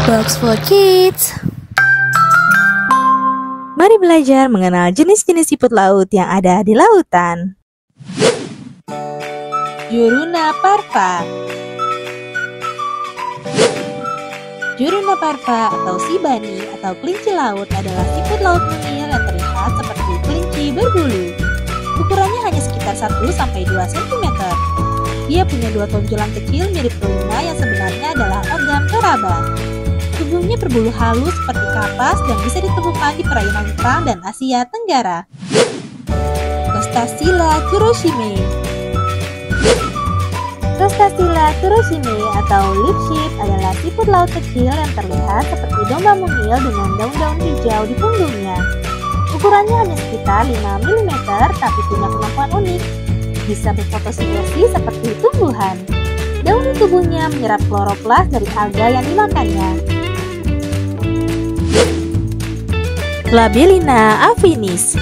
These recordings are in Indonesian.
Box for Kids. Mari belajar mengenal jenis-jenis siput laut yang ada di lautan. Juruna parva. Juruna parva atau sibani atau kelinci laut adalah siput laut mungil yang terlihat seperti kelinci berbulu. Ukurannya hanya sekitar 1-2 cm. Dia punya 2 tonjolan kecil mirip telinga yang sebenarnya adalah organ peraba. Tubuhnya berbulu halus seperti kapas dan bisa ditemukan di perairan Jepang dan Asia Tenggara. Costacilla kuroshime. Costacilla kuroshime atau lipship adalah siput laut kecil yang terlihat seperti domba mungil dengan daun-daun hijau di punggungnya. Ukurannya hanya sekitar 5 mm tapi punya kemampuan unik. Bisa berfotosintesis seperti tumbuhan. Daun tubuhnya menyerap kloroplas dari alga yang dimakannya. Labellina affinis.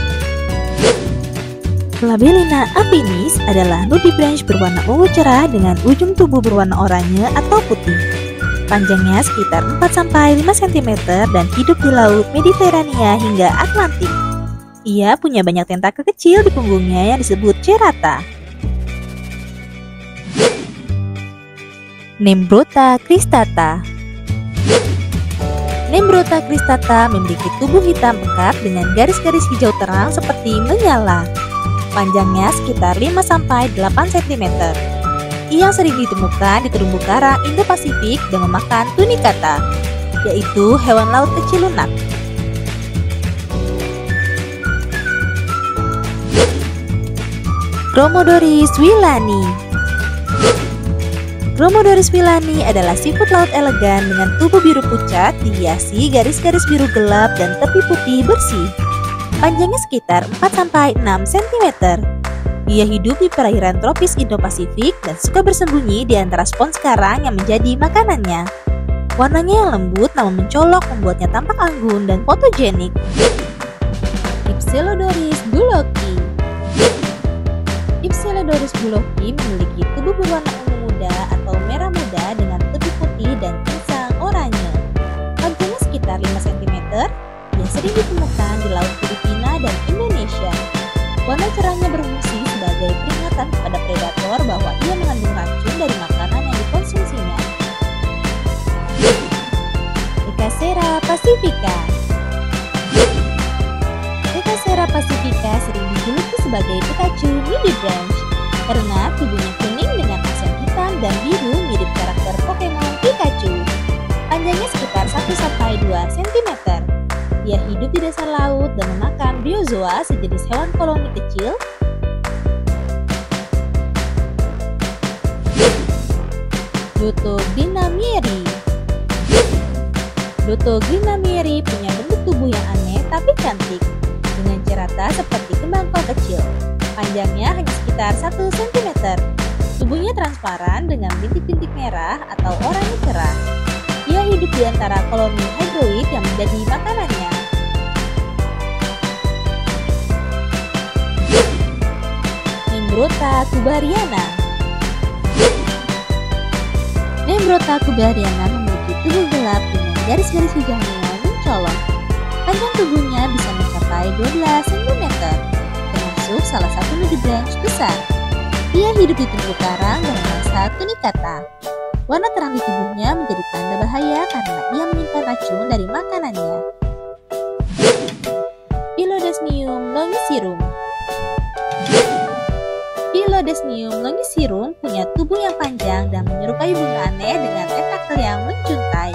Labellina affinis adalah nudibranch berwarna ungu cerah dengan ujung tubuh berwarna oranye atau putih. Panjangnya sekitar 4-5 cm dan hidup di laut Mediterania hingga Atlantik. Ia punya banyak tentakel kecil di punggungnya yang disebut cerata. Nembrota cristata. Nembrota cristata memiliki tubuh hitam pekat dengan garis-garis hijau terang seperti menyala. Panjangnya sekitar 5-8 cm. Ia sering ditemukan di terumbu karang Indo-Pasifik dan memakan tunicata, yaitu hewan laut kecil lunak. Chromodoris willani. Chromodoris willani adalah siput laut elegan dengan tubuh biru pucat dihiasi garis-garis biru gelap dan tepi putih bersih. Panjangnya sekitar 4-6 cm. Ia hidup di perairan tropis Indo-Pasifik dan suka bersembunyi di antara spons karang yang menjadi makanannya. Warnanya yang lembut namun mencolok membuatnya tampak anggun dan fotogenik. Ipsilodoris bullocky. Ipsilodoris bullocky memiliki tubuh berwarna ungu muda atau merah muda dengan tepi putih dan insang oranye. Panjangnya sekitar 5 cm, yang sering ditemukan di laut Filipina dan Indonesia. Warna cerahnya berfungsi sebagai peringatan kepada predator bahwa ia mengandung racun dari makanan yang dikonsumsinya. Ecacera pacifica. Ecacera pacifica sering dijuluki sebagai Pikachu nudibranch karena tubuhnya kuning dengan aksen hitam dan biru mirip karakter Pokemon Pikachu. Panjangnya sekitar 1-2 cm. Ia hidup di dasar laut dan memakan bryozoa sejenis hewan koloni kecil. Dotogrinamieri. Dotogrinamieri punya bentuk tubuh yang aneh tapi cantik, dengan cerata seperti kembang kol kecil. Panjangnya hanya sekitar 1 cm. Tubuhnya transparan dengan bintik-bintik merah atau oranye cerah. Ia hidup di antara koloni hydroid yang menjadi makanannya. Nembrota cubariana. Nembrota cubariana memiliki tubuh gelap dengan garis-garis hijaunya mencolok. Panjang tubuhnya bisa mencapai 12 cm, termasuk salah satu nudibranch besar. Ia hidup di terumbu karang dan memangsa tunicata. Warna terang di tubuhnya menjadi tanda bahaya karena ia menyimpan racun dari makanannya. Philodesmium longicirum. Philodesmium longicirum punya tubuh yang panjang dan menyerupai bunga aneh dengan tentakel yang menjuntai.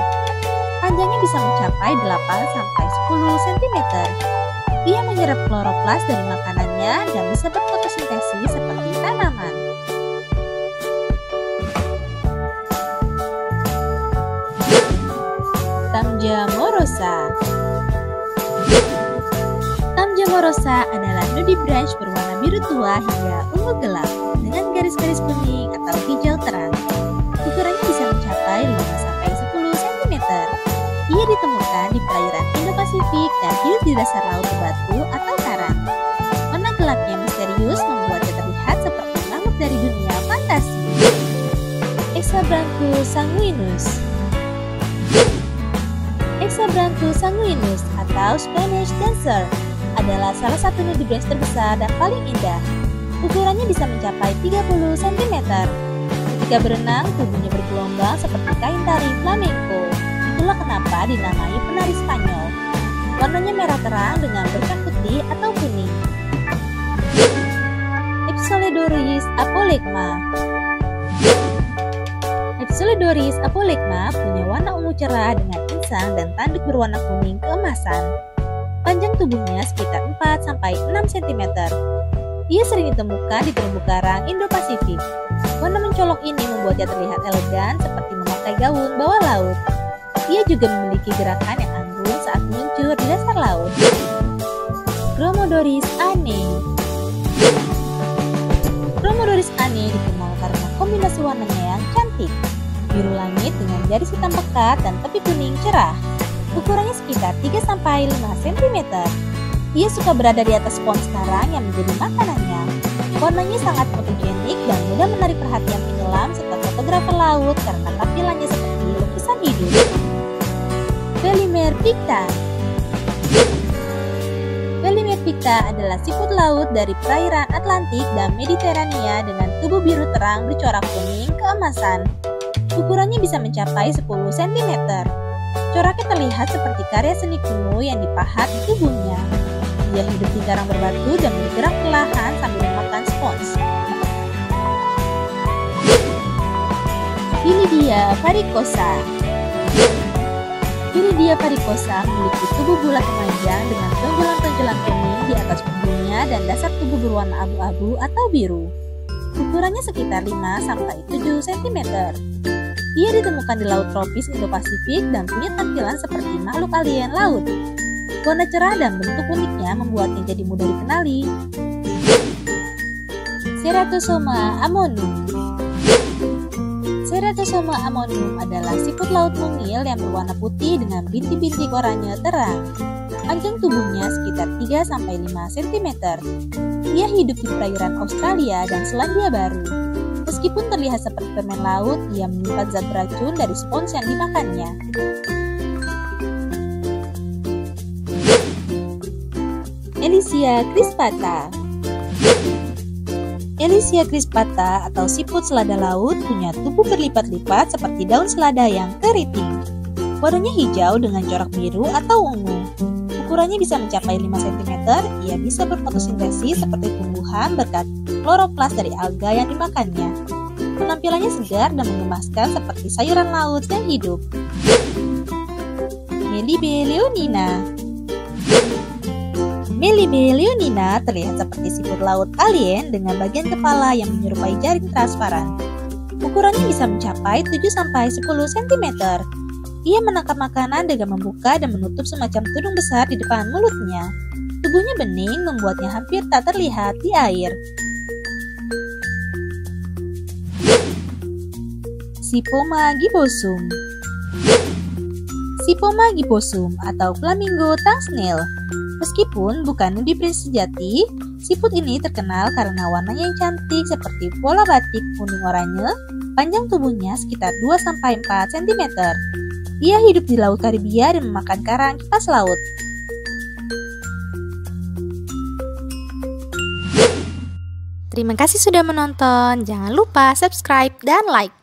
Panjangnya bisa mencapai 8-10 cm. Ia menyerap kloroplas dari makanannya dan bisa berfotosintesis seperti tanaman. Tamjamorosa. Tamjamorosa adalah nudibranch berwarna biru tua hingga ungu gelap dengan garis-garis kuning atau hijau terang. Ukurannya bisa mencapai 5-10 cm. Ia ditemukan di perairan Indo-Pasifik dan hidup di dasar laut batu atau karang. Warna gelapnya misterius membuatnya terlihat seperti makhluk dari dunia fantasi. Hexabranchus sanguinus. Hexabranchus sanguinus atau Spanish dancer adalah salah satu nudibranch terbesar dan paling indah. Ukurannya bisa mencapai 30 cm. Ketika berenang, tubuhnya bergelombang seperti kain tari flamenco. Itulah kenapa dinamai penari Spanyol. Warnanya merah terang dengan berkah putih atau kuning. Ipsilodoris apolegma. Ipsilodoris apolegma punya warna ungu cerah dengan insang dan tanduk berwarna kuning keemasan. Panjang tubuhnya sekitar 4-6 cm. Ia sering ditemukan di terumbu karang Indo-Pasifik. Warna mencolok ini membuatnya terlihat elegan seperti memakai gaun bawah laut. Ia juga memiliki gerakan yang anggun saat meluncur di dasar laut. Chromodoris ane. Chromodoris ane dikenal karena kombinasi warnanya yang cantik. Biru langit dengan garis hitam pekat dan tepi kuning cerah. Ukurannya sekitar 3-5 cm. Ia suka berada di atas pohon karang yang menjadi makanannya. Warnanya sangat fotogenik dan mudah menarik perhatian penyelam serta fotografer laut karena tampilannya seperti lukisan hidup. Belimer picta. Belimer picta adalah siput laut dari perairan Atlantik dan Mediterania dengan tubuh biru terang bercorak kuning keemasan. Ukurannya bisa mencapai 10 cm. Coraknya terlihat seperti karya seni kuno yang dipahat di tubuhnya. Dia hidup di karang berbatu dan bergerak perlahan sambil memakan spons. Viridia varicosa. Viridia varicosa memiliki tubuh bulat memanjang dengan tonjolan-tonjolan kuning di atas punggungnya dan dasar tubuh berwarna abu-abu atau biru. Ukurannya sekitar 5-7 cm. Ia ditemukan di laut tropis Indo-Pasifik dan punya tampilan seperti makhluk alien laut. Warna cerah dan bentuk uniknya membuatnya jadi mudah dikenali. Ceratosoma ammonium. Ceratosoma ammonium adalah siput laut mungil yang berwarna putih dengan bintik-bintik oranye terang. Panjang tubuhnya sekitar 3-5 cm. Ia hidup di perairan Australia dan Selandia Baru. Meskipun terlihat seperti permen laut, ia menyimpan zat beracun dari spons yang dimakannya. Elysia crispata. Elysia crispata atau siput selada laut punya tubuh berlipat-lipat seperti daun selada yang keriting. Warnanya hijau dengan corak biru atau ungu. Ukurannya bisa mencapai 5 cm. Ia bisa berfotosintesis seperti tumbuhan berkat kloroplas dari alga yang dimakannya. Penampilannya segar dan mengemaskan seperti sayuran laut yang hidup. Melibe leonina. Melibe leonina terlihat seperti siput laut alien dengan bagian kepala yang menyerupai jaring transparan. Ukurannya bisa mencapai 7-10 cm. Ia menangkap makanan dengan membuka dan menutup semacam tudung besar di depan mulutnya. Tubuhnya bening membuatnya hampir tak terlihat di air. Sipoma gibbosum. Sipoma gibbosum atau flamingo tongue snail. Meskipun bukan nudibranch sejati, siput ini terkenal karena warnanya yang cantik seperti pola batik kuning oranye. Panjang tubuhnya sekitar 2-4 cm. Ia hidup di Laut Karibia dan memakan karang kipas laut. Terima kasih sudah menonton. Jangan lupa subscribe dan like.